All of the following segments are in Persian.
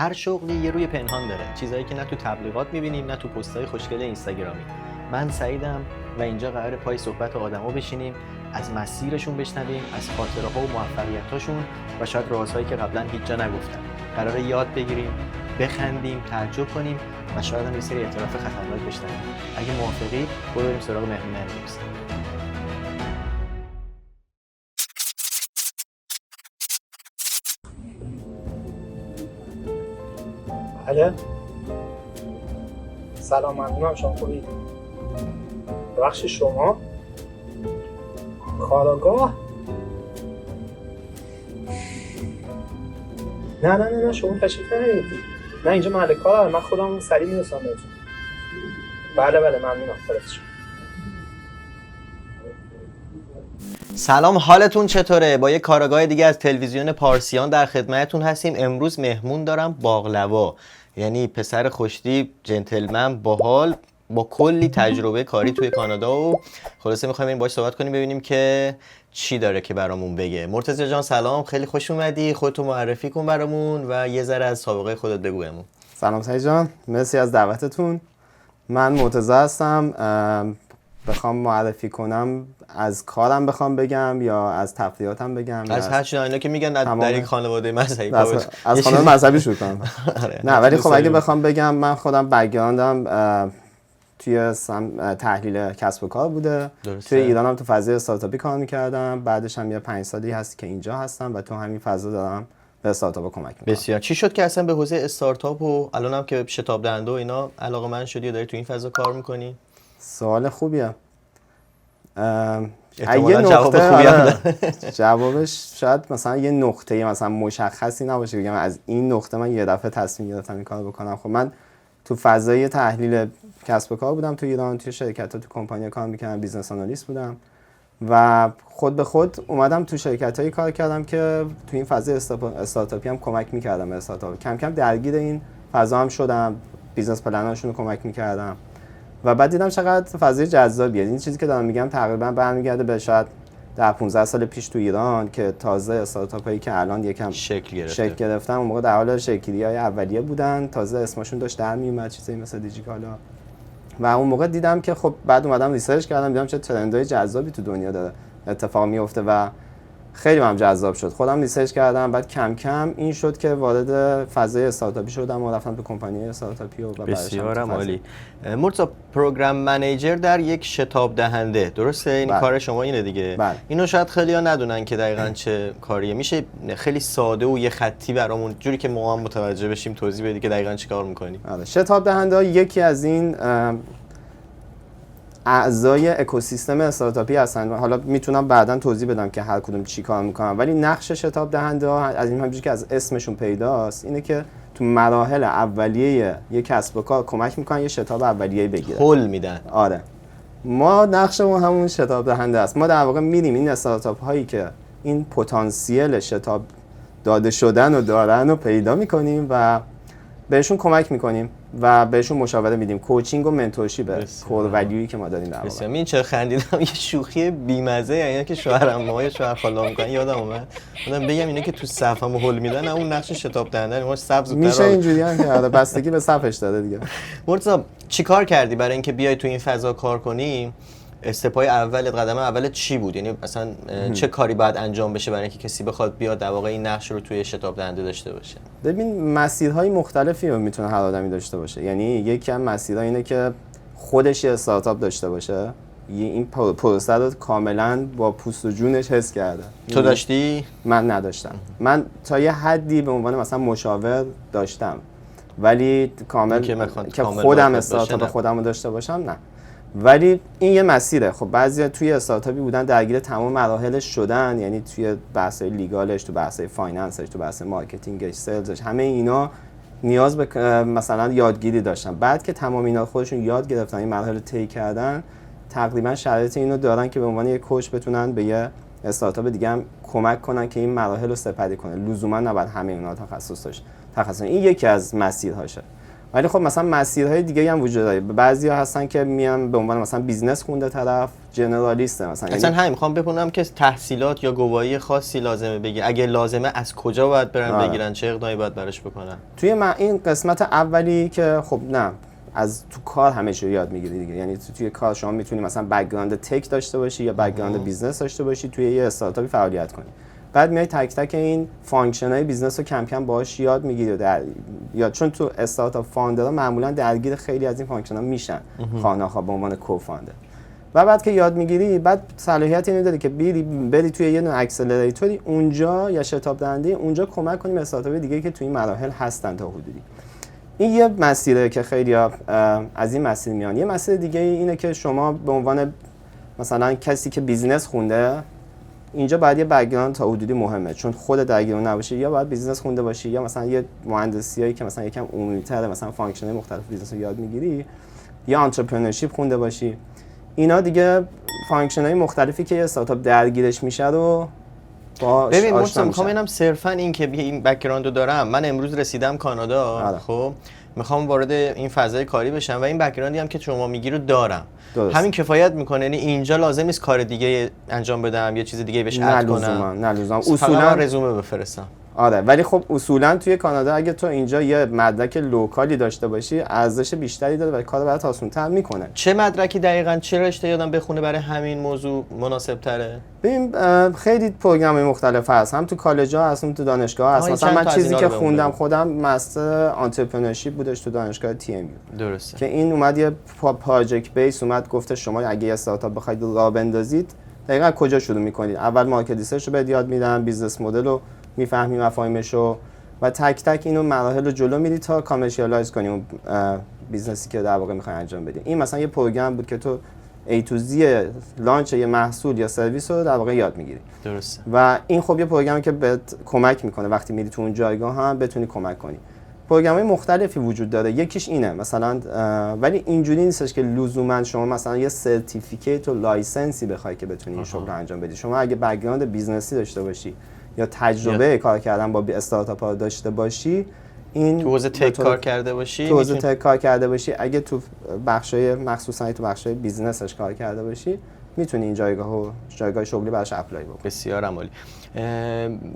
هر شغلی یه روی پنهان داره، چیزایی که نه تو تبلیغات می‌بینیم نه تو پست‌های خوشگل اینستاگرامی. من سعیدم و اینجا قراره پای صحبت آدما بشینیم، از مسیرشون بشنویم، از خاطره‌ها و موفقیت‌هاشون و شاید رازهایی که قبلا هیچ جا نگفتن. قراره یاد بگیریم، بخندیم، تعجب کنیم و شاید هم یه سری اعتراف خطرناک بشنویم. اگه موافقی بریم سراغ مهمون امروز. بله. سلام، ممنونم. شما خوبید؟ بخش شما کاراگاه؟ نه شما تشریف نیارید. نه اینجا محل کارم، من خودم سریع میرسم بهتون. بله ممنونم. خلاص. سلام، حالتون چطوره؟ با یه کارآگاه دیگه از تلویزیون پارسیان در خدمتتون هستیم. امروز مهمون دارم باقلوا، یعنی پسر خوشتیپ، جنتلمن، باحال، با کلی تجربه کاری توی کانادا و خلاصه می‌خوایم این باهاش صحبت کنیم ببینیم که چی داره که برامون بگه. مرتضی جان سلام، خیلی خوش اومدی. خودتو معرفی کن برامون و یه ذره از سابقه خودت بگو بهمون. سلام سعید جان، مرسی از دعوتتون. من مرتضی هستم. بخوام معرفی کنم از کارم بخوام بگم یا از تفریحاتم بگم از هر چیز اینا که میگن در یک خانواده مذهبی از خانواده مذهبی شروع کنم. نه ولی خب اگه بخوام بگم من خودم بک‌گراندم توی تحلیل کسب و کار بوده. توی ایرانم تو فضای استارتاپی کار می‌کردم. بعدش هم یه 5 سالی هست که اینجا هستم و تو همین فضا دارم به استارتاپ کمک می‌کنم. بسیار. چی شد که اصلا به حوزه استارتاپ و الانم که شتاب دهنده و اینا علاقه‌مند شدی و داری تو این فضا کار می‌کنی؟ سوال خوبیه. احتمالاً جواب خوبی هم داره. جوابش شاید مثلا یه نقطه مثلا مشخصی نباشه بگم از این نقطه من یه دفعه تصمیم گرفتم این کارو بکنم. خب من تو فضای تحلیل کسب و کار بودم تو ایران، توی شرکت‌ها تو کمپانی‌ها کار می‌کردم، بیزنس آنالیست بودم و خود به خود اومدم تو شرکت‌هایی کار کردم که تو این فضای استارتاپی هم کمک می‌کردم به استارتاپ. کم کم درگیر این فضا هم شدم، بیزنس پلن‌هاشون رو کمک می‌کردم و بعد دیدم چقدر فضای جذابیه. این چیزی که دارم میگم تقریبا برمیگرده به شاید 10-15 سال پیش تو ایران که تازه استارتاپ‌هایی که الان یکم شکل گرفتن اون موقع در حال شکل‌گیری‌های اولیه بودن، تازه اسمشون داشت در میومد، چیزایی مثل دیجیکالا. و اون موقع دیدم که خب بعد اومدم ریسرچ کردم، دیدم چه ترندهای جذابی تو دنیا داره اتفاق میفته و خیلی هم جذاب شد. خودم ریسرچ کردم، بعد کم کم این شد که وارد فضای استارتاپی شدم و رفتم به کمپانی استارتاپی و بسیار عالی. مرتضی، پروگرام منیجر در یک شتاب دهنده، درسته؟ این کار شما اینه دیگه. اینو شاید خیلی‌ها ندونن که دقیقاً چه کاریه. میشه خیلی ساده و یه خطی برامون جوری که ما هم متوجه بشیم توضیح بدی که دقیقاً چیکار می‌کنی؟ آره، شتاب دهنده یکی از این اعضای اکوسیستم استارتاپی هستن. حالا میتونم بعداً توضیح بدم که هر کدوم چی کار میکنن، ولی نقش شتاب دهنده ها از این همونجوری که از اسمشون پیداست اینه که تو مراحل اولیه یک کسب و کار کمک میکنن یه شتاب اولیه بگیره، هول میدن. آره، ما نقشمون همون شتاب دهنده است. ما در واقع میریم این استارتاپ هایی که این پتانسیل شتاب داده شدن و دارن رو پیدا میکنیم و بهشون کمک میکنیم و بهشون مشاوره میدیم. کوچینگ و منتورشیپ کور ولیویی که ما داریم در واقع. من چرا خندیدم، یه شوخی بیمزه اینا که شوهرم ما شوهر خاله میگن یادم اومد. گفتم بگم اینا که تو صفم هول میدن اون نقش شتاب دهنده ما سبز میشه اینجوری هم که آره بستگی به صفش داره دیگه. مرتضی چیکار کردی برای اینکه بیای تو این فضا کار کنی؟ استپای اولت، قدم اولت چی بود؟ یعنی مثلا چه کاری باید انجام بشه برای اینکه کسی بخواد بیاد در واقع این نقش رو توی شتاب دهنده داشته باشه؟ ببین مسیرهای مختلفی رو میتونه هر آدمی داشته باشه. یعنی یکی از مسیرها اینه که خودش یه استارتاپ داشته باشه، این پروسه رو کاملا با پوست و جونش حس کرده. تو داشتی؟ من نداشتم. من تا یه حدی به عنوان مثلا مشاور داشتم، ولی کامل که خودم استارتاپ خودم رو داشته باشم نه. ولی این یه مسیره. خب بعضیا توی استارتاپی بودن درگیر تمام مراحلش شدن، یعنی توی بحث‌های لیگالش، تو بحث‌های فایننسش، تو بحث مارکتینگش، سلزش، همه اینا نیاز به مثلا یادگیری داشتن. بعد که تمام اینا خودشون یاد گرفتن، این مراحل طی کردن، تقریبا شرایط اینو دارن که به عنوان یک کوچ بتونن به یه استارتاپ دیگه هم کمک کنن که این مراحل رو سپری کنه. لزوما نباید همه اینا تخصص. این یکی از مسیرهاشه. ولی خب مثلا مسیرهای دیگه هم وجود داره. بعضیا هستن که میان به عنوان مثلا بیزنس خونده طرف جنرالیسته مثلا، اصلا همین میخوام بپرسم که تحصیلات یا گواهی خاصی لازمه بگیر؟ اگه لازمه از کجا باید برن بگیرن؟ چه اقدامی باید براش بکنن؟ توی این قسمت اولی که خب نه از تو کار همه چی یاد میگیری دیگه. یعنی توی کار شما میتونی مثلا بک‌گراند تک داشته باشی یا بک‌گراند بیزنس داشته باشی، توی یه استارتاپی فعالیت کنی. بعد میای تک تک این فانکشن‌های بیزنس رو کم کم باهاش یاد میگیری یا چون تو استارتاپ فاوندرها معمولا درگیر خیلی از این فانکشن‌ها میشن خانه‌ها به عنوان کوفاندر. و بعد که یاد میگیری، بعد صلاحیت اینو داری که بری توی یه نوع اکسلراتوری اونجا یا شتاب دهنده اونجا کمک کنی به استارتاپ دیگه که توی این مراحل هستن تا حدودی. این یه مسیره که خیلی از این مسیر میان. یه مسیر دیگه اینه که شما به عنوان مثلا کسی که بیزنس خونده اینجا باید یه بک‌گراند تا حدودی مهمه، چون خود درگیر نباشی، یا باید بیزنس خونده باشی یا مثلا یه مهندسیایی که مثلا یکم عمومی‌تره، مثلا فانکشن‌های مختلف بیزنس رو یاد میگیری، یا آنترپرنورشیپ خونده باشی. اینا دیگه فانکشن‌های مختلفی که یه استارتاپ درگیرش میشه رو باهاش ببین آشنا میخوام میشن. اینم صرفا این که این بک‌گراند رو دارم. من امروز رسیدم کانادا، خب میخوام وارد این فضای کاری بشم و این بک‌گراندی هم که شما میگی رو دارم. درست. همین کفایت میکنه؟ یعنی اینجا لازم نیست کار دیگه انجام بدم، یه چیز دیگه بهش اد کنم؟ نه لزوما. اصولا رزومه بفرستم. آره، ولی خب اصولا توی کانادا اگه تو اینجا یه مدرک لوکالی داشته باشی ارزش بیشتری داره و کارو برات آسان‌تر میکنه. چه مدرکی دقیقاً، چه رشته یادم بخونه برای همین موضوع مناسب تره؟ ببین خیلی پروگرام مختلف هست، هم تو کالج‌ها هست، هم تو دانشگاه هست. مثلا من چیزی که خوندم خودم مستر آنترپرنورشیپ بودش تو دانشگاه TMU. درسته. که این اومد یه پروژکت بیس اومد گفته شما اگه یه استارتاپ بخواید راه بندازید دقیقاً کجا شروع می‌کنید. اول مارکت ریسرچ رو بهت یاد میدن، بیزنس مدل رو میفهمی، مفاهیمشو، و تک تک اینو مراحل رو جلو میری تا کامرشیالایز کنی اون بیزنسی که در واقع میخوای انجام بدی. این مثلا یه پروگرام بود که تو A to Z لانچ یه محصول یا سرویس رو در واقع یاد میگیری. درسته. و این خب یه پروگرامی که بهت کمک میکنه وقتی میری تو اون جایگاه هم بتونی کمک کنی. پروگرام‌های مختلفی وجود داره. یکیش اینه مثلا، ولی اینجوری نیستش که لزوما شما مثلا یه سرتیفیکیت و لایسنسی بخوای که بتونی این شغل رو انجام بدی. شما اگه بک‌گراند بیزنسی داشته باشی یا تجربه کار کردن با استارتاپ‌ها داشته باشی، این تو حوزه تک کار کرده باشی، تو حوزه تک کار کرده باشی، اگه تو بخشای مخصوصا تو بخشای بیزنسش کار کرده باشی، میتونی این جایگاه شغلی براش اپلای بکنی. بسیار عالی.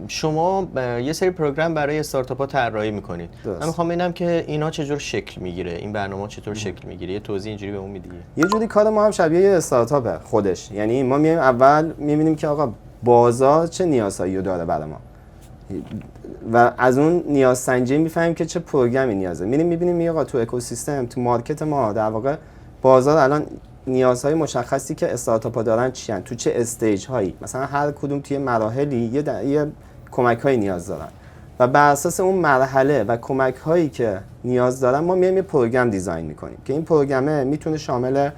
شما یه سری پروگرام برای استارتاپ‌ها طراحی می‌کنید. من می‌خوام ببینم که اینا چجور شکل میگیره، این برنامه چطور شکل میگیره، یه توضیح اینجوری بهمون میدی؟ یه جوری کار ما هم شبیه یه استارتاپه خودش. یعنی ما میایم اول می‌بینیم که آقا بازار چه نیازهایی رو داره برای ما و از اون نیاز سنجی می‌فهمیم که چه پروگرامی نیازه. می‌بینیم آقا تو اکوسیستم، تو مارکت ما در واقع بازار الان نیازهای مشخصی که استارتاپ‌ها دارن چیان، تو چه استیج هایی، مثلا هر کدوم توی مراحلی یه کمک‌هایی نیاز دارن و بر اساس اون مرحله و کمک‌هایی که نیاز دارن ما میایم یه پروگرام دیزاین می‌کنیم که این پروگرامه میتونه شامل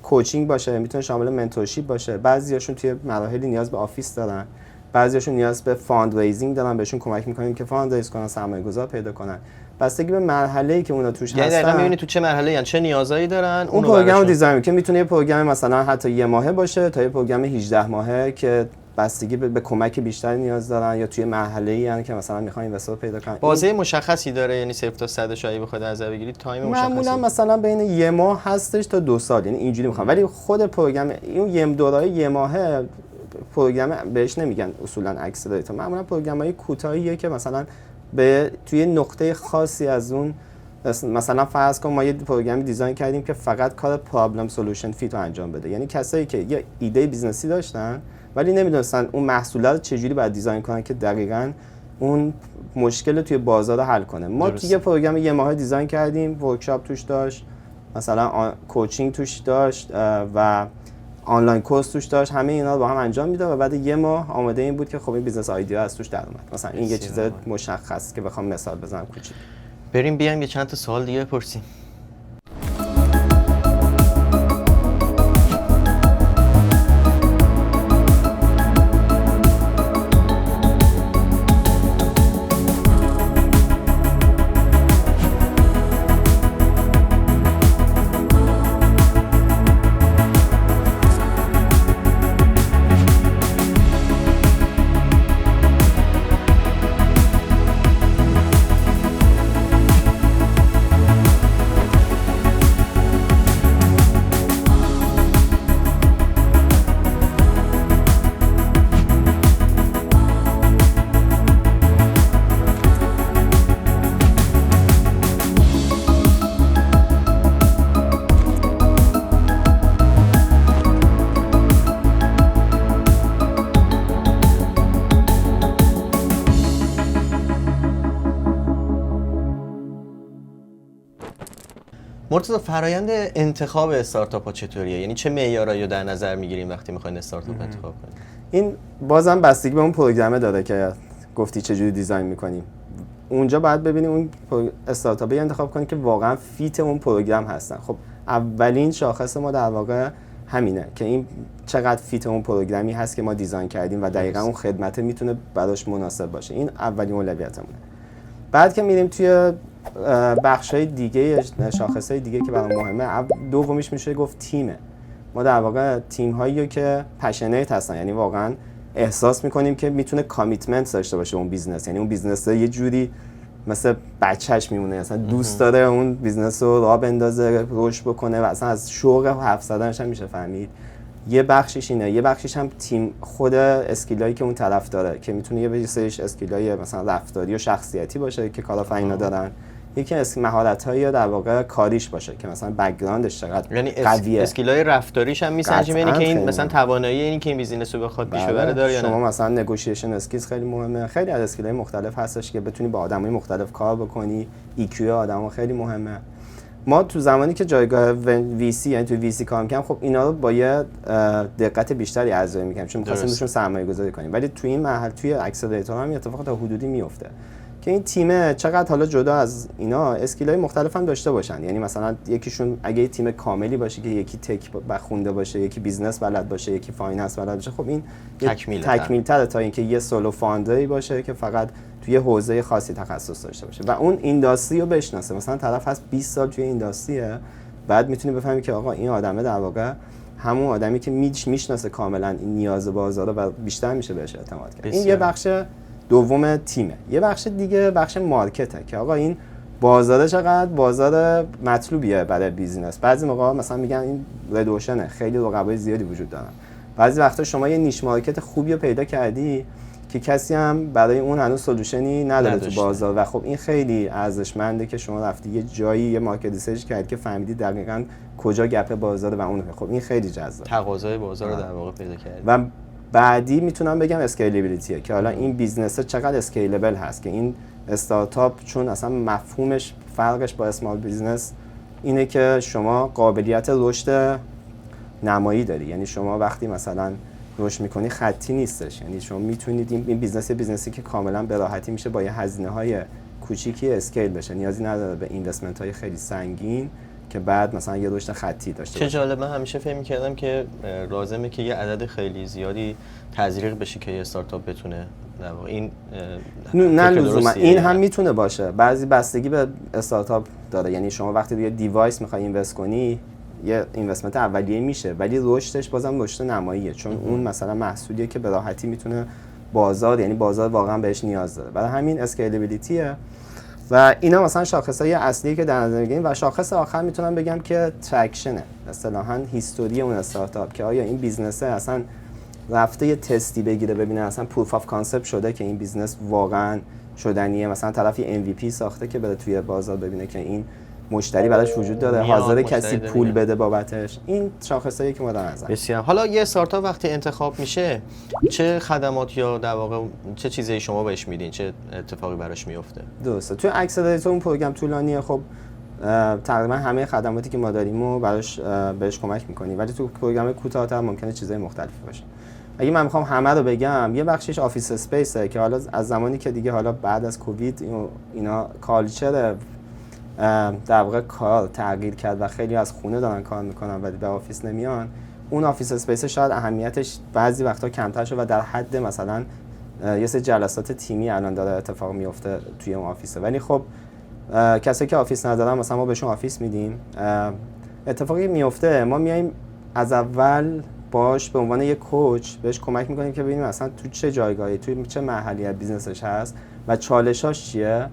کوچینگ باشه، میتونه شامل منتورشیپ باشه. بعضیاشون توی مراحلی نیاز به آفیس دارن، بعضیاشون نیاز به فاند ریزینگ دارن، بهشون کمک می‌کنیم که فاند ریز کنن، سرمایه‌گذار پیدا کنن. بستگی به مرحله‌ای که اونا توش هستن، یعنی دقیقاً می‌بینی تو چه مرحله‌ای ان، چه نیازایی دارن، اون پروگرامو دیزاین که میتونه یه پروگرام مثلا حتی یه ماهه باشه تا یه پروگرام 18 ماهه که بستگی به کمک بیشتری نیاز دارن یا توی مرحله‌ای ان که مثلا می‌خوان اینوستر پیدا کنن. بازه مشخصی داره، یعنی 0 تا 100 شایی بخواد نظر بگیرید تایم مشخصی معمولا مثلا بین یه ماه هستش تا 2 سال، یعنی اینجوری می‌خوام. ولی خود پروگرام این یه دوره‌ای یه ماهه پروگرام بهش نمیگن اصولا اکسلراتور، معمولا پروگرام‌های کوتاهیه که مثلا به توی نقطه خاصی از اون، مثلا فرض کن ما یه پروگرامی دیزاین کردیم که فقط کار پرابلم سولوشن فیت رو انجام بده. یعنی کسایی که یه ایده بیزنسی داشتن ولی نمیدونستن اون محصول رو چجوری باید دیزاین کنن که دقیقاً اون مشکل توی بازار رو حل کنه. ما توی یه پروگرام یه ماه دیزاین کردیم، ورکشاپ توش داشت، مثلا کوچینگ توش داشت و آنلاین کورس توش داشت، همه اینا رو با هم انجام میداد و بعد یه ماه آماده این بود که خب این بیزنس ایده از توش در اومد. مثلا این یه چیز مشخص که بخوام مثال بزنم کوچیک. بریم بیایم یه چند تا سوال دیگه بپرسیم. مرتضی فرایند انتخاب استارتاپ ها چطوریه؟ یعنی چه معیارایی رو در نظر میگیریم وقتی میخواین استارتاپ انتخاب کنیم؟ این بازم بستگی به اون پروگرامه داره که گفتی چجوری دیزاین میکنیم. اونجا باید ببینیم اون استارتاپی انتخاب کنیم که واقعا فیت اون پروگرام هستن. خب اولین شاخص ما در واقع همینه که این چقدر فیت اون پروگرامی هست که ما دیزاین کردیم و دقیقاً اون خدمت میتونه براش مناسب باشه. این اولین اولویتمونه. بعد که میریم توی بخشای دیگه، شاخصای دیگه که برام مهمه، دومیش میشه گفت تیمه. ما در واقع تیم هایی که پشنیت هستن، یعنی واقعا احساس میکنیم که میتونه کامیتمنت داشته باشه اون بیزنس، یعنی اون بیزنس یه جوری مثل بچهش میمونه، اصلا دوست داره اون بیزنس رو راه بندازه، رشد بکنه و اصلا از شوق حرف زدنش هم میشه فهمید. یه بخشش اینه، یه بخشش هم تیم خود اسکیلایی که اون طرف داره که میتونه یه سریش اسکیلای مثلا رفتاری و شخصیتی باشه که کارآفرینا دارن، یکی از مهارت‌های در واقع کاریش باشه که مثلا بک‌گراندش چقدر یعنی قویه. اسکیلای رفتاریش هم میسنجیم، یعنی که این مثلا توانایی اینی که این بیزینس رو بخواد پیش ببره داره یا نه. شما مثلا نگوشیشن اسکیلز خیلی مهمه، خیلی از اسکیل‌های مختلف هستش که بتونی با آدمای مختلف کار بکنی. EQ آدم‌ها خیلی مهمه. ما تو زمانی که جایگاه VC یعنی تو VC کار می‌کنیم، خب اینا رو با یه دقت بیشتری ارزیابی می‌کنیم چون می‌خواستیم روشون سرمایه‌گذاری کنیم، ولی تو این مرحله توی اکسلراتور هم اتفاق تا حدودی میفته که این تیم چقدر حالا جدا از اینا اسکیل‌های مختلف هم داشته باشن. یعنی مثلا یکیشون اگه یه تیم کاملی باشه که یکی تک بخونده باشه، یکی بیزنس بلد باشه، یکی فایننس بلد باشه، خب این تکمیل‌تره تا اینکه یه سولو فاوندری باشه که فقط توی حوزه خاصی تخصص داشته باشه و اون اینداستری رو بشناسه. مثلا طرف هست 20 سال توی اینداستریه، بعد میتونی بفهمی که آقا این آدمه در واقع همون آدمی که میشناسه کاملا این نیاز بازار و بیشتر میشه بهش اعتماد کرد. این یه بخش دوم تیمه. یه بخش دیگه بخش مارکته که آقا این بازار چقدر بازار مطلوبیه برای بیزینس. بعضی موقع مثلا میگن این ردوشنه، خیلی رقبای زیادی وجود دارن. بعضی وقتا شما یه نیش مارکت خوبی رو پیدا کردی که کسی هم برای اون هنوز سولوشنی نداره تو بازار و خب این خیلی ارزشمنده که شما رفتی یه جایی یه مارکت ریسرچ کردی که فهمیدی دقیقاً کجا گپ بازار و اون خب این خیلی جذابه. تقاضای بازار رو در واقع پیدا کردی. و بعدی میتونم بگم اسکیلبیلیتیه که حالا این بیزنس چقدر اسکیلبل هست که این استارتاپ چون اصلا مفهومش فرقش با اسمال بیزنس اینه که شما قابلیت رشد نمایی داری. یعنی شما وقتی مثلا رشد میکنی خطی نیستش، یعنی شما میتونید این بیزنسی که کاملا به راحتی میشه با یه هزینه‌های کوچیکی اسکیل بشه، نیازی نداره به اینوستمنت‌های خیلی سنگین که بعد مثلا یه رشد خطی داشته باشه. چه جالب، من همیشه فکر می‌کردم که لازمه که یه عدد خیلی زیادی تزریق بشه که یه استارتاپ بتونه در واقع این نه لزوما این هم میتونه باشه، بعضی بستگی به استارتاپ داره. یعنی شما وقتی روی دیوایس می‌خوای اینوست کنی یه اینوستمنت اولیه میشه ولی رشدش بازم رشد نماییه، چون اون مثلا محصولیه که به راحتی میتونه بازار، یعنی بازار واقعا بهش نیاز داره. برای همین اسکیلبیلیتیه و اینا مثلا شاخصهای اصلی که در نظر میگیریم. و شاخص آخر میتونم بگم که ترکشنه، اصطلاحاً هیستوری اون استارتاپ که آیا این بیزنسه اصلا رفته یه تستی بگیره ببینه اصلا پروف آف کانسپت شده که این بیزنس واقعا شدنیه، مثلا طرفی MVP ساخته که بره توی بازار ببینه که این مشتری براش وجود داره، حاضر کسی پول بده بابتش. این شاخصایی که ما در نظر. بسیار. حالا یه استارتاپ وقتی انتخاب میشه چه خدمات یا در واقع چه چیزایی شما بهش میدین، چه اتفاقی براش میفته؟ درسته. توی اکسلراتور اون پروگرام طولانیه، خب تقریبا همه خدماتی که ما داریم رو بهش کمک می‌کنیم، ولی تو پروگرام کوتاه‌تر ممکنه چیزای مختلفی باشه. اگه من میخوام همه رو بگم، یه بخشش آفیس اسپیسه که حالا از زمانی که دیگه حالا بعد از کووید اینا کالچر در واقع کار تغییر کرد و خیلی از خونه دارن کار میکنن ولی به آفیس نمیان، اون آفیس اسپیس شاید اهمیتش بعضی وقتا کمتر شد و در حد مثلا یه سری جلسات تیمی الان داره اتفاق میفته توی اون آفیسه. ولی خب کسایی که آفیس ندارن مثلا ما بهشون آفیس میدیم. اتفاقی میفته ما میایم از اول باش به عنوان یک کوچ بهش کمک میکنیم که ببینیم اصلا تو چه جایگاهی، تو چه مرحله از بیزنسش هست و چالشاش چیه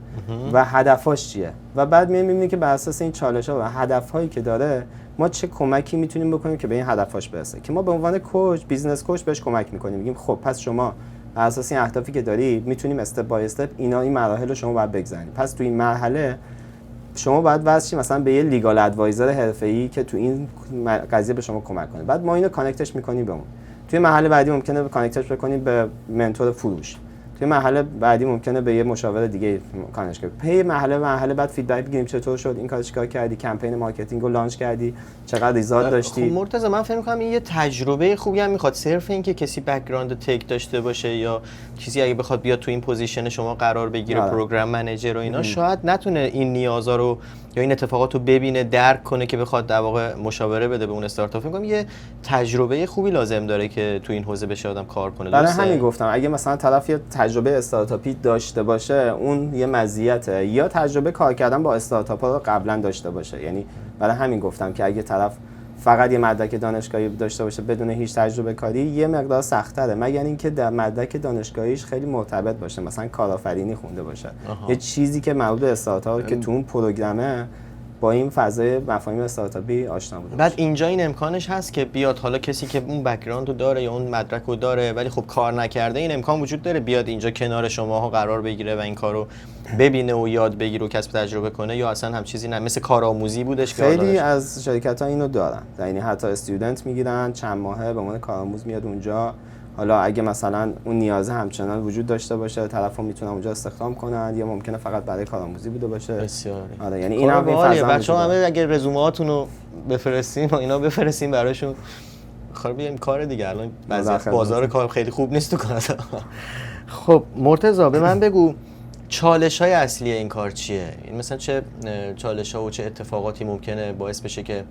و هدفاش چیه و بعد میبینیم که بر اساس این چالش‌ها و هدف‌هایی که داره ما چه کمکی میتونیم بکنیم که به این هدفاش برسه، که ما به عنوان کوچ، بیزنس کوچ بهش کمک میکنیم. میگیم خب پس شما بر اساس این اهدافی که داری میتونیم استپ بای استپ این مراحل رو شما باید بگذرونید. پس تو این مرحله شما باید واسه چی مثلا به یه لیگال ادوایزر حرفه‌ای که تو این قضیه به شما کمک کنه، بعد ما اینو کانکتش می‌کنیم به اون. توی مرحله بعدی ممکنه کانکتش بکنیم به منتور فروش توی مرحله بعدی ممکنه به یه مشاور دیگه کانش کنی. پی مرحله بعد فیدبک بگیریم چطور شد این کارو چیکار کردی، کمپین مارکتینگ رو لانچ کردی، چقدر ریزالت داشتی. خب مرتضی من فکر می‌کنم این یه تجربه خوبی هم میخواد، صرف این که کسی بک‌گراند تک داشته باشه یا چیزی اگه بخواد بیاد تو این پوزیشن شما قرار بگیره، پروگرام منیجر و اینا، شاید نتونه این نیازا رو یا این اتفاقات رو ببینه، درک کنه که بخواد در واقع مشاوره بده به اون استارتاپ. فکر کنم یه تجربه خوبی لازم داره که تو این حوزه بشه آدم کار کنه. برای همین گفتم اگه مثلا طرف یه تجربه استارتاپی داشته باشه اون یه مزیته، یا تجربه کار کردن با استارتاپ‌ها رو قبلا داشته باشه. یعنی برای همین گفتم که اگه طرف فقط یه مدرک دانشگاهی داشته باشه بدون هیچ تجربه کاری یه مقدار سخت‌تره، مگر اینکه در مدرک دانشگاهیش خیلی مرتبط باشه، مثلا کارآفرینی خونده باشه. یه چیزی که مربوط به استارتاپ که تو اون پروگرامه با این فضای مفاهیم استارتاپی آشنا بوده. بعد اینجا این امکانش هست که بیاد حالا کسی که اون بک‌گراند رو داره یا اون مدرک رو داره ولی خب کار نکرده، این امکان وجود داره بیاد اینجا کنار شماها قرار بگیره و این کارو ببینه و یاد بگیره و کسب تجربه کنه، یا اصلا هم چیزی نه مثل کارآموزی بودش که خیلی از شرکت‌ها اینو دارن، یعنی حتی استودنت میگیرن چند ماهه به عنوان کارآموز میاد اونجا. حالا اگه مثلا اون نیازه همچنان وجود داشته باشه طرفو میتونن اونجا استخدام کنن، یا ممکنه فقط برای کارآموزی بوده باشه. بسیار. آره یعنی این هم این فضا بچه‌ها همه اگه رزومه‌هاتون رو بفرستین و اینا بفرستین براشون، خب بیایم کار دیگه. الان وضعیت بازار کار خیلی خوب نیست تو کانادا. خب مرتضی به من بگو چالش‌های اصلی این کار چیه؟ این مثلا چه چالش‌ها و چه اتفاقاتی ممکنه باعث بشه که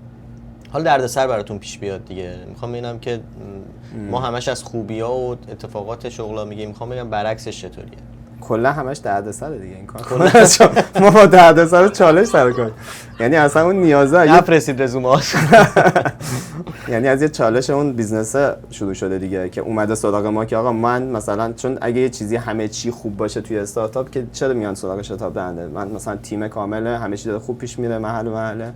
حالا دردسر براتون پیش بیاد دیگه؟ میخوام ببینم که ما همش از خوبی‌ها و اتفاقات شغلا میگیم، میخوام ببینم برعکسش چطوریه. کلا همش دردسره دیگه این کار. ما با دردسر چالش سر کنیم. یعنی اصلا اون نیازه نفرستید رزومه‌هاش. یعنی از یه چالش اون بیزنس شروع شده دیگه که اومده سراغ ما که آقا من مثلا چون اگه یه چیزی همه چی خوب باشه توی استارتاپ که چرا میان سراغ شتاب دهنده؟ من مثلا تیم کامله همه چی داره خوب پیش میره محله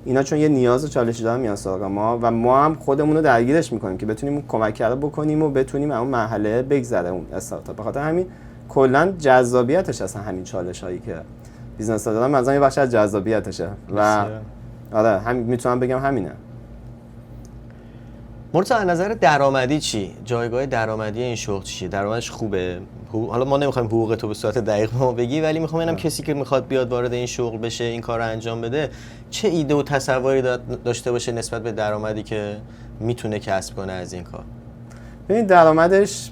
اینا چون یه نیاز و چالشی دارن میان سراغ ما و ما هم خودمون رو درگیرش میکنیم که بتونیم کمک کرده بکنیم و بتونیم اون مرحله بگذره اون استارتاپ. بخاطر همین کلا جذابیتش اصلا همین چالش هایی که بیزنس دادن مثلا یه بخش از جذابیتشه و آره همین میتونم بگم همینه. مرتضی از نظر درآمدی چی؟ جایگاه درآمدی این شغل چیه؟ درآمدش خوبه؟ حالا ما نمیخوایم حقوق تو به صورت دقیق ما بگی، ولی میخوام ببینم کسی که میخواد بیاد وارد این شغل بشه، این کار رو انجام بده، چه ایده و تصوری داشته باشه نسبت به درآمدی که میتونه کسب کنه از این کار. ببین درآمدش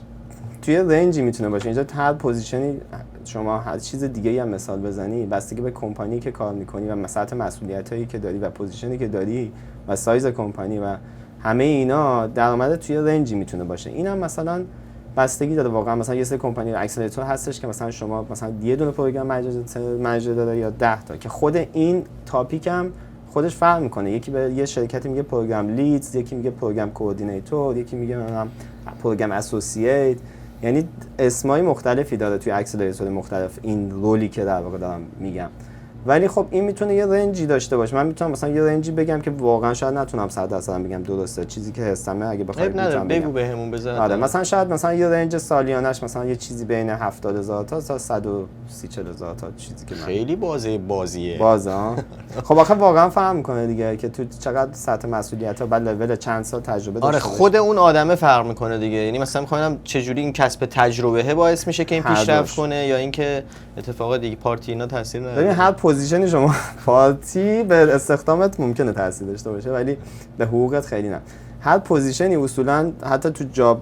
توی رنجی میتونه باشه. اینجا هر پوزیشنی شما هر چیز دیگه‌ای هم مثال بزنی بستگی به کمپانی که کار می‌کنی و سطح مسئولیتایی که داری و پوزیشنی که داری و سایز کمپانی و همه اینا درآمد توی رنجی میتونه باشه. اینم مثلا بستگی داره واقعا. مثلا یه سری کمپانی اکسلراتور هستش که مثلا شما مثلا یه دونه پروگرام منیجر داره یا 10 تا که خود این تاپیک هم خودش فرق میکنه. یکی به یه شرکتی میگه پروگرام لیدز، یکی میگه پروگرام کوردینیتور، یکی میگه پروگرام اسوسییت. یعنی اسمای مختلفی داره توی اکسلراتور مختلف این رولی که در واقع دارم میگم. ولی خب این میتونه یه رنجی داشته باشه. من میتونم مثلا یه رنجی بگم که واقعا شاید نتونم 100% بگم درسته، چیزی که حسمه اگه بخوام میتونم بگو بهمون بزن. آره مثلا شاید مثلا یه رنج سالیانش مثلا یه چیزی بین 70,000 تا 130,000 تا چیزی که خیلی بازیه. ها. خب آخه واقعا فهم میکنه دیگه که تو چقدر سطح مسئولیت ها بعد لول چند سال تجربه داشته. آره خود اون آدمه فرق میکنه دیگه. یعنی مثلا میخوام چه جوری این کسب تجربه باعث میشه که این پیشرفت کنه یا اینکه اتفاق دیگه پارتی اینا تاثیر نداره. ببین هر پوزیشنی شما پارتی به استخدامت ممکنه تاثیر داشته باشه ولی به حقوقت خیلی نه. هر پوزیشنی اصولا حتی تو جاب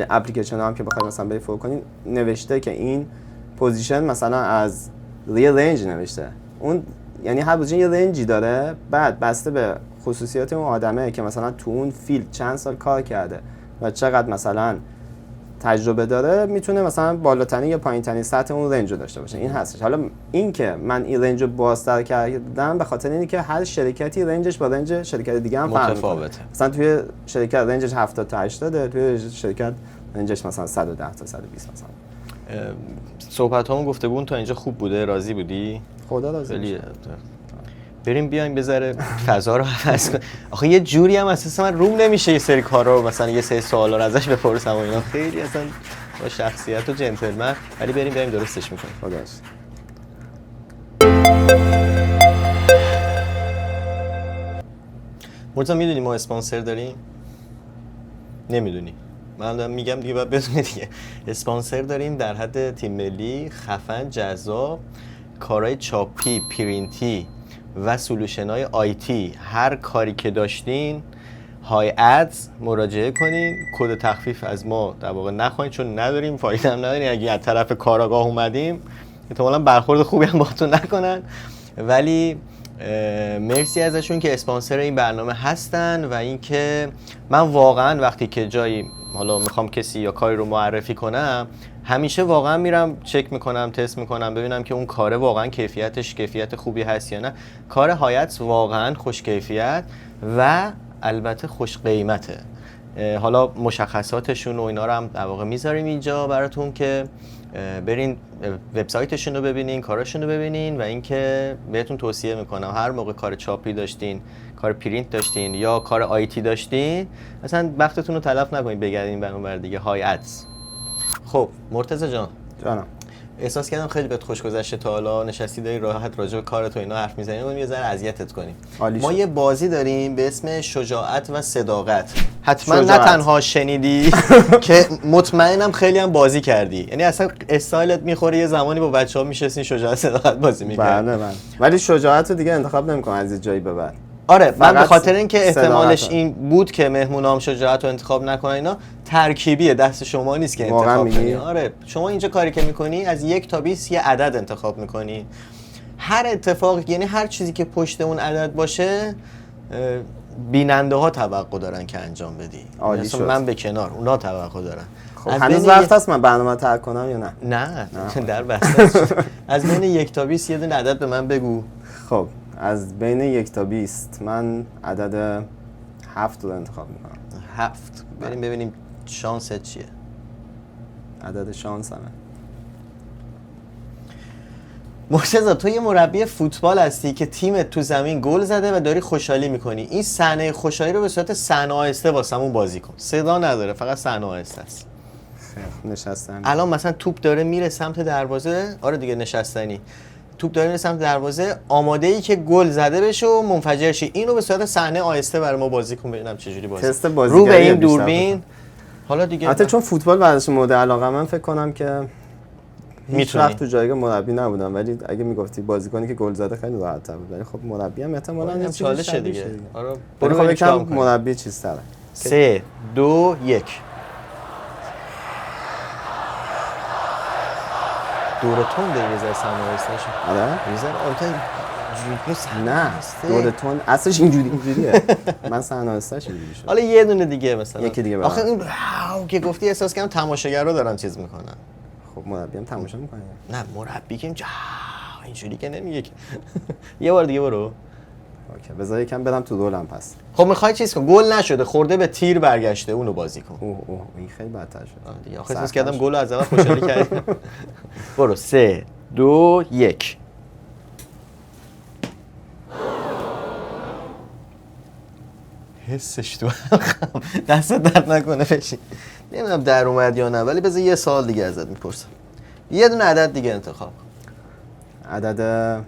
اپلیکیشن هم که بخواید مثلا بری فول کنین نوشته که این پوزیشن مثلا از یه رنج نوشته. اون یعنی هر پوزیشن یه رنجی داره. بعد بسته به خصوصیات اون آدمه که مثلا تو اون فیلد چند سال کار کرده و چقدر مثلا تجربه داره میتونه مثلا بالاترین یا پایین‌ترین سطح اون رنج رو داشته باشه. این هستش. حالا این که من این رنج رو بازتر کردم به خاطر اینه که هر شرکتی رنجش با رنج شرکت دیگه هم فرق می‌کنه. مثلا توی شرکت رنجش 70 تا 80 توی شرکت رنجش مثلا 110 تا 120 مثلا. صحبتامون گفتگون تا اینجا خوب بوده؟ راضی بودی؟ خدا راضی باشه. بریم بیایم بذاره فضا رو عوض کنیم. آخه یه جوری هم اساسا من روم نمیشه یه سری کارا رو مثلا یه سری سوالا رو ازش بپرسم و اینا. خیلی اصلا با شخصیت و جنتلمن. ولی بریم بیایم درستش میکنیم. خداش. مرتضی میدونی ما اسپانسر داریم؟ نمیدونی. من دارم میگم دیگه باید بدونه دیگه. اسپانسر داریم در حد تیم ملی، خفن، جذاب، کارهای چاپی، پرینتی و سولوشن‌های آیتی. هر کاری که داشتین های ادز مراجعه کنین، کد تخفیف از ما در واقع نخواین چون نداریم، فایده هم نداریم. اگه از طرف کاراگاه اومدیم احتمالاً برخورد خوبی هم باهاتون نکنن، ولی مرسی ازشون که اسپانسر این برنامه هستن. و اینکه من واقعا وقتی که جایی حالا میخوام کسی یا کاری رو معرفی کنم، همیشه واقعا میرم چک میکنم، تست میکنم، ببینم که اون کار واقعا کیفیتش کیفیت خوبی هست یا نه. کار هایتس واقعا خوش کیفیت و البته خوش قیمته. حالا مشخصاتشون و اینا رو هم در واقع میذاریم اینجا براتون که برین وبسایتشون رو ببینین، کاراشون رو ببینین. و اینکه بهتون توصیه میکنم هر موقع کار چاپی داشتین، کار پرینت داشتین یا کار آیتی داشتین، اصلا وقتتون رو تلف نکنین بگردین به اون ور دیگه. های ادز. خب مرتضی جان، جانم. احساس کردم خیلی بهت خوش گذشته تا حالا، نشستی داری راحت راجع به کارت و اینا حرف میزنیم، یه ذره اذیتت کنیم. ما یه بازی داریم به اسم شجاعت و صداقت. حتما نه تنها شنیدی که مطمئنم خیلی هم بازی کردی، یعنی اصلا استایلت میخوره یه زمانی با بچه‌ها میشستین شجاعت صداقت بازی میکردی. بله بله، ولی شجاعت رو دیگه انتخاب نمی‌کنم از جایی به بعد. آره، من به خاطر اینکه احتمالش این بود که مهمونام شجاعت رو انتخاب نکنن، اینا ترکیبیه، دست شما نیست که انتخاب کنی. آره، شما اینجا کاری که میکنی از 1 تا 20 یه عدد انتخاب میکنی. هر اتفاق، یعنی هر چیزی که پشت اون عدد باشه بیننده ها توقع دارن که انجام بدی. عالی شد. من به کنار، اونا توقع دارن. خب هنوز وقت هست من برنامه ترک کنم یا نه؟ نه در بسته. از بین 1 تا 20 یه دونه عدد به من بگو. خب از بین 1 تا 20 من عدد 7 رو انتخاب میکنم. 7. بریم ببینیم شانست چیه. عدد شانسمه. مرتضی، تو یه مربی فوتبال هستی که تیمت تو زمین گل زده و داری خوشحالی میکنی. این صحنه خوشحالی رو به صورت صحنه آهسته واسمون بازی کن. صدا نداره، فقط صحنه آهسته است. نشستم. الان مثلا توپ داره میره سمت دروازه. آره دیگه نشستنی. توپ داره میره سمت دروازه، آماده ای که گل زده بشه و منفجر شه. اینو به صورت صحنه آهسته برای ما بازی کن ببینم چه جوری بازی. تست بازیگری رو به این دوربین. حالا دیگه البته چون فوتبال ورزش مورد علاقه من فکر کنم که هیچ وقت تو جایگاه مربی نبودم، ولی اگه میگفتی بازیکنی که گل زده خیلی راحت تر بود. ولی خب مربی هم احتمالاً یه چالشه دیگه. آره برو خب یکم مربی چیزتره. 3 2 1. دورتون دیگه زیر صحنه آهسته. آره یه ذره آنتن نه دورتون اصلش اینجوریه. من صحنه آهسته‌اش اینجوری شد. حالا یه دونه دیگه مثلا یکی دیگه آخه این که گفتی احساس کردم تماشاگر رو دارن چیز میکنن. خب مربی هم تماشا میکنه. نه مربی که اینجوری که نمیگه که. یه بار دیگه برو. اوکی بذار یکم برم تو رولم پس. خب میخوای چیز کن، گل نشده خورده به تیر برگشته اونو بازی کن. اوه این خیلی بدتر شد. دیگه آخه احساس کردم گل از اول خوشحالی کردی. برو 3 2 1. حسش تو دست درد نکنه بشین. نمیدونم در اومد یا نه، ولی بذار یه سوال دیگه ازت میپرسم. یه دونه عدد دیگه انتخاب کن. عدد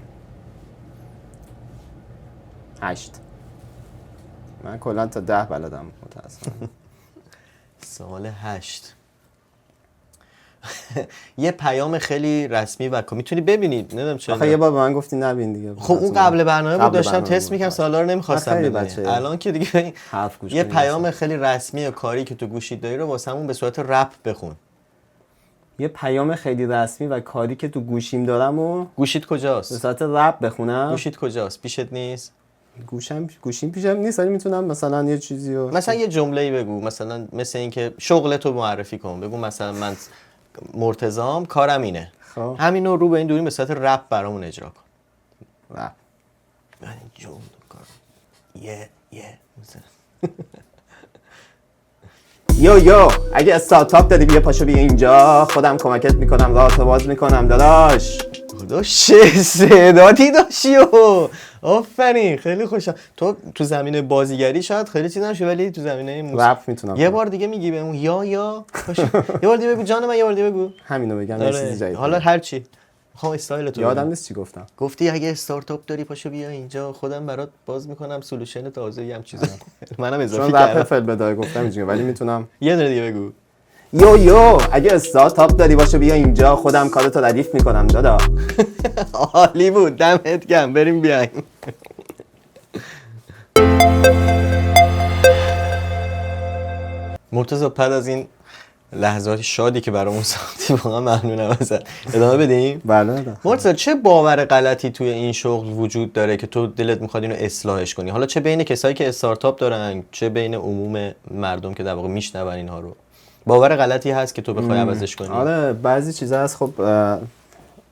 8. من کلا تا 10 بلدم متاسفم. سوال 8. یه پیام خیلی رسمی و میتونی ببینید. نمیدونم چرا. آخه یه بار به من گفتی نبین دیگه. خب اون قبل برنامه بود داشتم تست میکردم، سوالا رو نمیخواستم ببینم. الان که دیگه یه پیام خیلی رسمی و کاری که تو گوشیت داری رو واسمون به صورت رپ بخون. یه پیام خیلی رسمی و کاری که تو گوشیم دارم و گوشیت کجاست؟ به صورت رپ بخونم. گوشیت کجاست؟ پیشت نیست؟ گوشیم پیشم نیست، ولی میتونم مثلا یه چیزی رو مثلا یه جمله‌ای بگو، مثلا مثل اینکه شغلتو معرفی کن. بگو مثلا من مرتضام کارم اینه. خب همینو رو به این دوری به صورت رپ برامون اجرا کن. رپ. من جمله کارم. یه مثلا یو اگه استارتاپ داری بیا پاشو بیا اینجا، خودم کمکت میکنم، راهتو باز میکنم داداش. خداش چه صداتی داشتی. آفرین خیلی خوشم. تو زمینه بازیگری شاید خیلی چیز نشه، ولی تو زمینه موسیقی رپ میتونم. یه بار دیگه میگی بهمون یا یه بار دیگه بگو جان من، یه بار دیگه بگو. همینو بگم یه چیزی جدید. حالا هر چی خب استایل تو یادم بگو. نیست چی گفتم. گفتی اگه استارتاپ داری پاشو بیا اینجا خودم برات باز میکنم سولوشن تازه‌ای هم چیزا. منم اضافه چون رپ کردم. فل بدای گفتم اینجوری، ولی میتونم یه دونه دیگه بگو. یو اگه استارتاپ داری باشه بیا اینجا، خودم کارتو ردیف میکنم دادا. عالی بود، دمت گرم. بریم بیایم. مرتضی بعد از این لحظات شادی که برامون ساختی واقعا ممنونم ازت. ادامه بدیم؟ بله. مرتضی چه باور غلطی توی این شغل وجود داره که تو دلت میخواد اینو اصلاحش کنی؟ حالا چه بین کسایی که استارتاپ دارن، چه بین عموم مردم که در واقع میشنون اینها رو. باور غلطی هست که تو بخوای عوضش کنی؟ آره بعضی چیزا هست. خب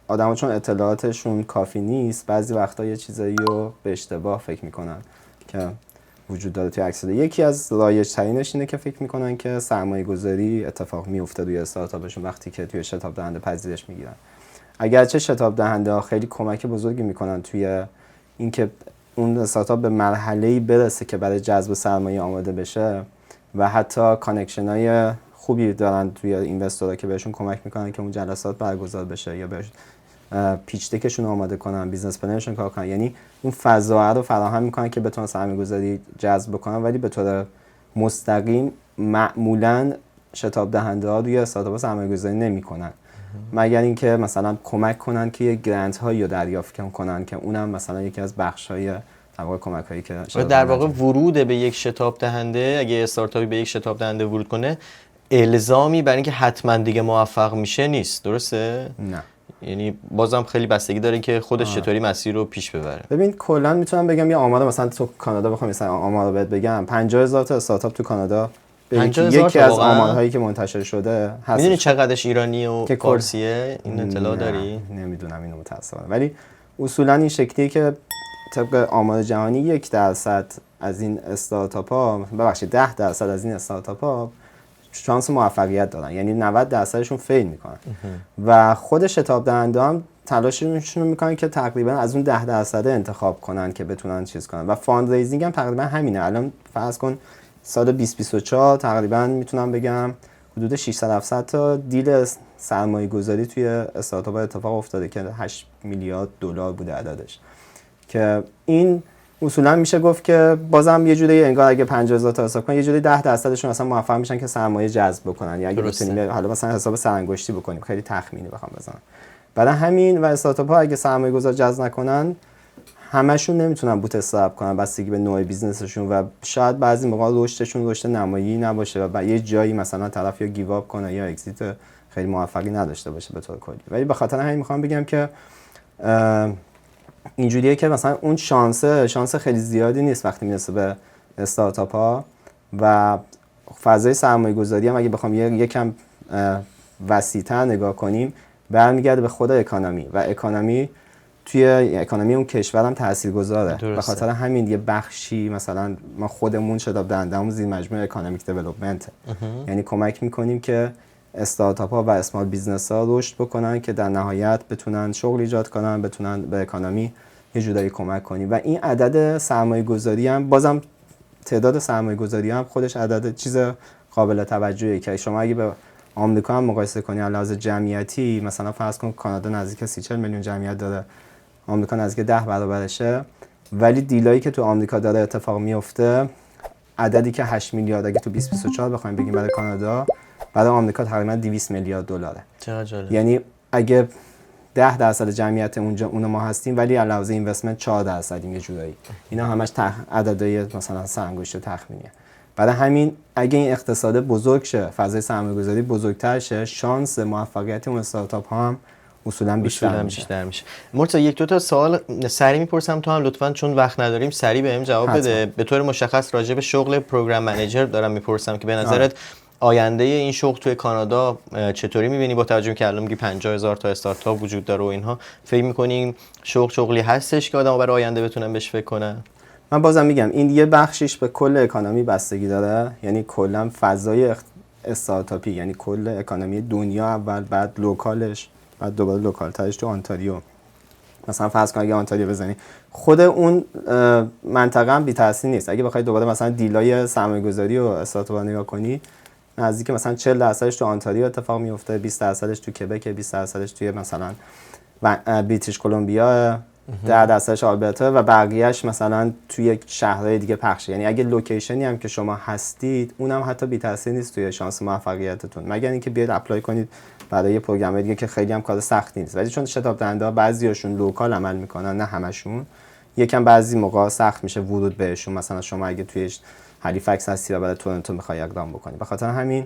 آدما چون اطلاعاتشون کافی نیست بعضی وقتا یه چیزایی رو به اشتباه فکر میکنن که وجود داره توی اکسل. یکی از رایج‌ترینش اینه که فکر میکنن که سرمایه گذاری اتفاق میفته روی استارتاپشون وقتی که توی شتاب دهنده پذیرش میگیرن. اگرچه شتاب دهنده ها خیلی کمک بزرگی میکنن توی اینکه اون استارتاپ به مرحله‌ای برسه که برای جذب سرمایه آماده بشه و حتی کانکشن‌های خوبی دارن توی اینوستورها که بهشون کمک میکنن که اون جلسات برگزار بشه یا بهش پیچ دکشون آماده کنن، بیزنس پلنشون کار کنن، یعنی اون فضا رو فراهم میکنن که بتونن سرمایه‌گذاری جذب بکنن. ولی به طور مستقیم معمولاً شتاب دهنده ها روی استارتاپ سرمایه‌گذاری نمیکنن مگر اینکه مثلا کمک کنن که یه گرانت هایی رو دریافت کنن که اونم مثلا یکی از بخش‌های در واقع کمک هایی که در واقع ورود به یک شتاب دهنده، اگه استارتاپی به یک شتاب دهنده ورود کنه الزامی برای اینکه حتما دیگه موفق میشه نیست، درسته؟ نه. یعنی بازم خیلی بستگی داره که خودش چطوری مسیر رو پیش ببره. ببین کلا میتونم بگم یه آمار مثلا تو کانادا بخوام مثلا آمار رو بهت بگم 50,000 تا استارتاپ تو کانادا یکی از آمارهایی که منتشر شده هست. میدونی چقدرش ایرانی و که فارسیه؟ این اطلاع داری؟ نمیدونم اینو متاسفانه، ولی اصولا این شکلیه که طبق آمار جهانی 1% از این استارتاپ ها، ببخشید 10% از این استارتاپ ها شانس موفقیت دارن، یعنی 90%شون فیل میکنن و خود شتاب دهنده هم تلاششون میکنن که تقریبا از اون 10% انتخاب کنن که بتونن چیز کنن و فاند ریزینگ هم تقریبا همینه. الان فرض کن سال 2024 تقریبا میتونم بگم حدود 600-700 تا دیل سرمایه گذاری توی استارتاپ اتفاق افتاده که 8 میلیارد دلار بوده عددش، که این اصولا میشه گفت که بازم یه جوری انگار اگه 50,000 تا حساب کنن یه جوری 10%شون اصلا موفق میشن که سرمایه جذب بکنن. یا اگه بتونیم حالا مثلا حساب سرانگشتی بکنیم خیلی تخمینی بخوام بزنم، برای همین و استارتاپ ها اگه سرمایه گذار جذب نکنن همشون نمیتونن بوت استارت کنن بستگی به نوع بیزنسشون و شاید بعضی موقع رشدشون رشد نمایی نباشه و یه جایی مثلا طرف یا گیو اپ کنه یا اگزیت خیلی موفقی نداشته باشه به طور کلی. ولی به خاطر همین میخوام بگم که اینجوریه که مثلا اون شانس خیلی زیادی نیست وقتی میرسه به استارتاپ ها و فضای سرمایه گذاری هم اگه بخوام یکم وسیع‌تر نگاه کنیم برمیگرده به خود اکانومی و اکانومی توی اکانومی اون کشور هم تاثیرگذاره. به خاطر همین یه بخشی مثلا ما خودمون شتاب دهنده‌مون زیر مجموعه اکانومیک دیولپمنت، یعنی کمک میکنیم که استارتاپ ها و اسمال بیزنس ها رشد بکنن که در نهایت بتونن شغل ایجاد کنن، بتونن به اکانومی یه جورایی کمک کنیم. و این عدد سرمایه گذاری هم بازم تعداد سرمایه گذاری هم خودش عدد چیز قابل توجهیه که شما اگه به آمریکا هم مقایسه کنی از لحاظ جمعیتی، مثلا فرض کن کانادا نزدیک 30-40 میلیون جمعیت داره، آمریکا نزدیک 10 برابرشه، ولی دیلایی که تو آمریکا داره اتفاق میفته عددی که 8 میلیارد اگه تو 2024 بخوایم بگیم برای کانادا، برای آمریکا تقریبا 200 میلیارد دلاره. چقدر جالب. یعنی اگه 10% جمعیت اونجا ما هستیم ولی علاوه اینوستمنت 4% یه جورایی. اینا همش عددهای مثلا سرانگشت و تخمینیه. برای همین اگه این اقتصاد بزرگ شه، فضای سرمایه‌گذاری بزرگتر شه، شانس موفقیت اون استارتاپ ها هم اصولا بیشتر میشه. مرتضی یک دو تا سوال سریع میپرسم تو هم لطفاً چون وقت نداریم سریع بهم جواب بده. به طور مشخص راجع به شغل پروگرام منیجر دارم میپرسم که به نظرت آینده این شغل توی کانادا چطوری می‌بینی با توجه که الان میگی 50,000 تا استارتاپ وجود داره و اینها، فکر می‌کنی شغلی هستش که آدم‌ها برای آینده بتونن بهش فکر کنن؟ من بازم میگم این یه بخشیش به کل اکانومی بستگی داره، یعنی کلا فضای استارتاپی، یعنی کل اکانومی دنیا اول، بعد لوکالش، بعد دوباره لوکال‌ترش تو آنتاریو. مثلا فرض کن اگه آنتاریو بزنی خود اون منطقه هم بی تاثیر نیست. اگه بخوای دوباره مثلا دیلای سرمایه‌گذاری و استارتاپ نگاه کنی، نزدیک مثلا 40% تو آنتاریو اتفاق میفته، 20% تو کبک، 20% توی مثلا بریتیش کلمبیا، 10% آلبرتا و بقیهش مثلا توی شهرهای دیگه پخشه. یعنی اگه لوکیشنی هم که شما هستید اونم حتی بی تاثیر نیست توی شانس موفقیتتون، مگر اینکه بیاید اپلای کنید برای پروگرام دیگه که خیلی هم کار سختی نیست. ولی چون شتاب دهنده ها بعضیاشون لوکال عمل میکنن، نه همشون، یکم بعضی موقع سخت میشه ورود بهشون. مثلا شما اگه توی هالیفکس هستی و بعد تورنتو میخوای اقدام بکنی، به خاطر همین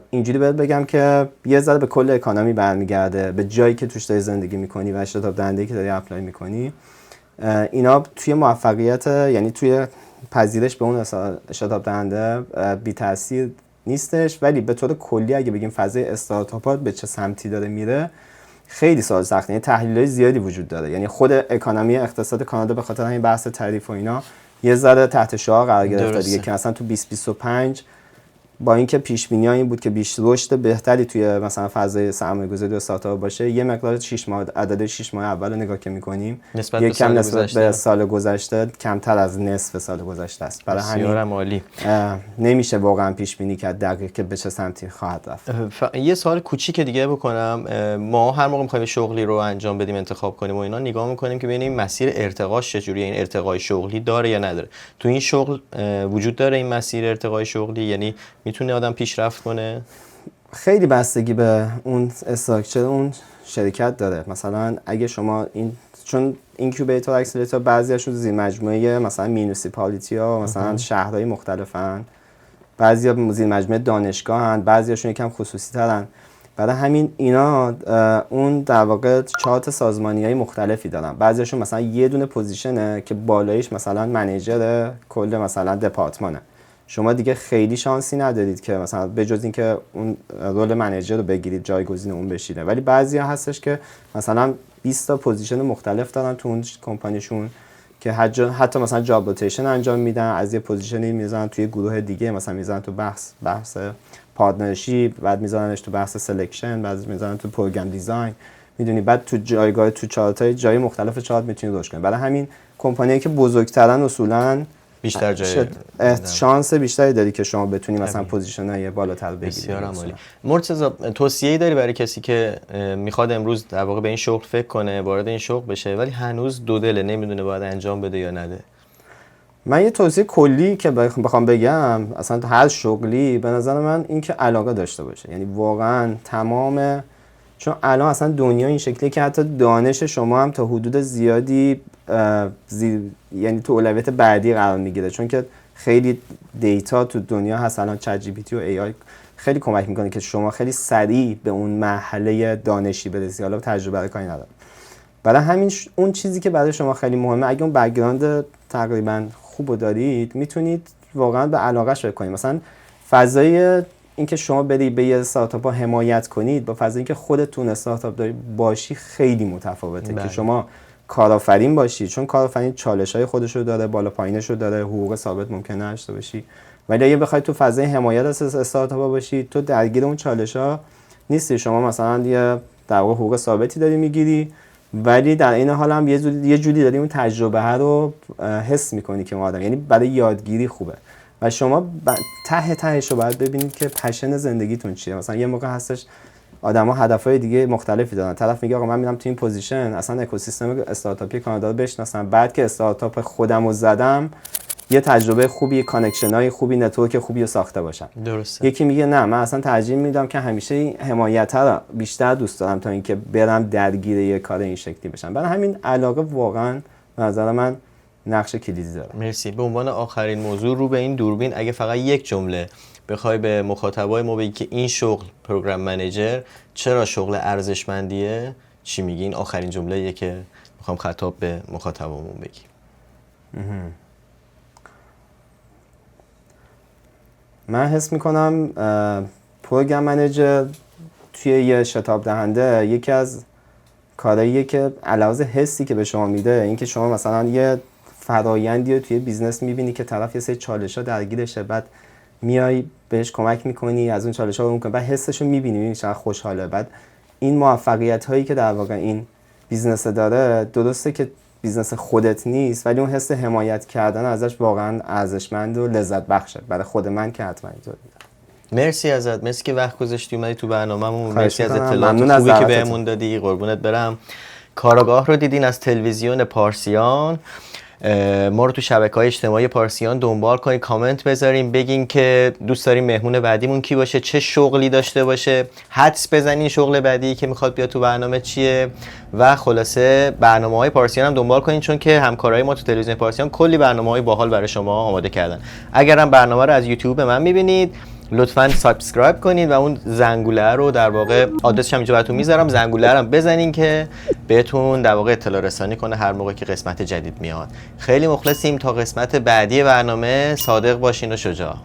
اینجوری بهت بگم که یه ذره به کل اکانومی برمیگرده، به جایی که توش داری زندگی میکنی و شتاب دهنده‌ای که داری اپلای میکنی. اینا توی موفقیت، یعنی توی پذیرش به اون شتاب دهنده بی تاثیر نیستش، ولی به طور کلی اگه بگیم فضای استارتاپات به چه سمتی داره میره خیلی سوال سخته. یعنی تحلیل‌های زیادی وجود داره. یعنی خود اکانومی اقتصاد کانادا به خاطر همین بحث تعریف و اینا یه ذره تحت شعاع قرار گرفته دیگه، که مثلا تو 2025 با اینکه پیش بینی این بود که رشد بهتری توی مثلا فضای سرمایه‌گذاری و استارتاپ باشه، یه مقدار 6 ماه عدد 6 ماه اول رو نگاه که می‌کنیم یکم نسبت به سال گذشته کمتر از نصف سال گذشته است. برای همین نمیشه واقعا پیش بینی کرد دقیق که به چه سمتی خواهد رفت. یه سوال کوچیک دیگه بکنم. ما هر موقع می‌خوایم شغلی رو انجام بدیم، انتخاب کنیم و اینا، نگاه می‌کنیم که ببینیم مسیر ارتقاش چجوریه، این ارتقای شغلی داره یا نداره. تو این شغل وجود داره این مسیر ارتقای شغلی؟ یعنی میتونه آدم پیشرفت کنه؟ خیلی بستگی به اون استراکچر اون شرکت داره. مثلا اگه شما چون اینکیوبیتور اکسلراتور بعضیاشون زیر مجموعه مثلا مونسیپالیتی ها مثلا شهرهای مختلفن، بعضیا زیر مجموعه دانشگاهن، بعضیاشون یکم خصوصی ترن. برای همین اینا اون در واقع 4 سازمانی‌های مختلفی دارن. بعضیاشون مثلا یه دونه پوزیشنه که بالایش مثلا منیجر کل مثلا دپارتمانه. شما دیگه خیلی شانسی ندارید که مثلا بجز اینکه اون رول منیجر رو بگیرید جایگزین اون بشید. ولی بعضیا هستش که مثلا 20 تا پوزیشن مختلف دارن تو اون کمپانیشون که حتی مثلا جاب روتیشن انجام میدن، از یه پوزیشنی میذارن توی گروه دیگه، مثلا میذارن تو بحث پارتنرشیپ، بعد میذارنش تو بحث سلکشن، بعد میذارن تو پروگرام دیزاین، میدونی، بعد تو جایگاه تو چارتای جای مختلف چارت میتونید رشد کنید. برای همین کمپانیایی که بزرگترن اصولاً بیشتر جای شانس بیشتری داری که شما بتونی مثلا پوزیشن‌های بالاتر بگیری. بسیار عالی. مرتضی، توصیه‌ای داری برای کسی که میخواد امروز در واقع به این شغل فکر کنه، وارد این شغل بشه، ولی هنوز دو دله، نمیدونه باید انجام بده یا نده؟ من یه توصیه کلی که بخوام بگم، اصلا هر شغلی به نظر من این که علاقه داشته باشه. یعنی واقعا چون الان اصلا دنیا این شکلیه که حتی دانش شما هم تا حدود زیادی یعنی تو اولویت بعدی قرار میگیره، چون که خیلی دیتا تو دنیا هست الان، چت جی پی تی و ای آی خیلی کمک میکنه که شما خیلی سریع به اون مرحله دانشی برسی. حالا تجربه کاری ندارم. برای همین اون چیزی که برای شما خیلی مهمه، اگه اون بک‌گراند تقریبا خوبو دارید، میتونید واقعا به علاقه‌اش فکر کنید. مثلا فضای اینکه شما برید به یه استارتاپ حمایت کنید با فضایی که خودتون استارتاپ داری باشی خیلی متفاوته. که شما کارآفرین باشی، چون کارآفرین چالش‌های خودش رو داره، بالا پایینش رو داره، حقوق ثابت ممکنه نداشته باشی. ولی اگه بخواید تو فضای حمایت از استارتاپ باشی، تو درگیر اون چالش‌ها نیستی. شما مثلا یه در واقع حقوق ثابتی داری میگیری، ولی در این حال هم یه جوری داری اون تجربه ها رو حس میکنی که آدم، یعنی برای یادگیری خوبه. و شما تهش رو باید ببینید که پشن زندگیتون چیه. مثلا یه موقع هستش آدما هدفهای دیگه مختلفی دارن. طرف میگه آقا من میرم تو این پوزیشن، اصلا اکوسیستم استارتاپی کانادا رو بشناسم، بعد که استارتاپ خودم رو زدم یه تجربه خوبی، کانکشن‌های خوبی، نتورک خوبی رو ساخته باشم. درسته. یکی میگه نه، من اصلا ترجیح میدم که همیشه این حمایت رو بیشتر دوست دارم تا اینکه برم درگیر یه کار این شکلی بشم. برای همین علاقه واقعا به نظر من نقش کلیدی داره. مرسی. به عنوان آخرین موضوع رو به این دوربین، اگه فقط یک جمله بخوای به مخاطبای ما بگی که این شغل پروگرام منیجر چرا شغل ارزشمندیه، چی میگی؟ این آخرین جمله‌ایه که میخوام خطاب به مخاطبامون بگی. من حس میکنم پروگرام منیجر توی یه شتاب دهنده یکی از کارهاییه که علاوه حسی که به شما میده، این که شما مثلا یه فرایندی رو توی بیزنس میبینی که طرف یه سری چالش‌ها درگیرشه، بعد میای بهش کمک میکنی، از اون چالش‌ها رو میکنی، بعد حسشو میبینی، میبینی چقدر خوشحاله. بعد این موفقیت هایی که در واقع این بیزنس داره، درسته که بیزنس خودت نیست، ولی اون حس حمایت کردن ازش واقعا ارزشمند و لذت بخشه. برای خود من که حتما اینطور میده. مرسی ازت، مرسی که وقت گذاشتی اومدی تو برنامه‌مون، خواهش مرسی از می‌کنم. اطلاعات ممنون از خوبی که دعوتتون. بهمون دادی، قربونت برم. کاراگاه رو دیدین از تلویزیون پارسیان. ما رو تو شبکه‌های اجتماعی پارسیان دنبال کنید، کامنت بذارین، بگین که دوست داریم مهمون بعدیمون کی باشه، چه شغلی داشته باشه، حدس بزنین شغل بعدی که میخواد بیاد تو برنامه چیه و خلاصه برنامه‌های پارسیان هم دنبال کنین، چون که همکارای ما تو تلویزیون پارسیان کلی برنامه‌های باحال برای شما آماده کردن. اگرم برنامه رو از یوتیوب من میبینید لطفاً سابسکرایب کنید و اون زنگوله رو در واقع آدرسش هم اینجا براتون میذارم، زنگوله رو هم بزنین که بهتون در واقع اطلاع رسانی کنه هر موقع که قسمت جدید میاد. خیلی مخلصیم، تا قسمت بعدی برنامه صادق باشین و شجاع.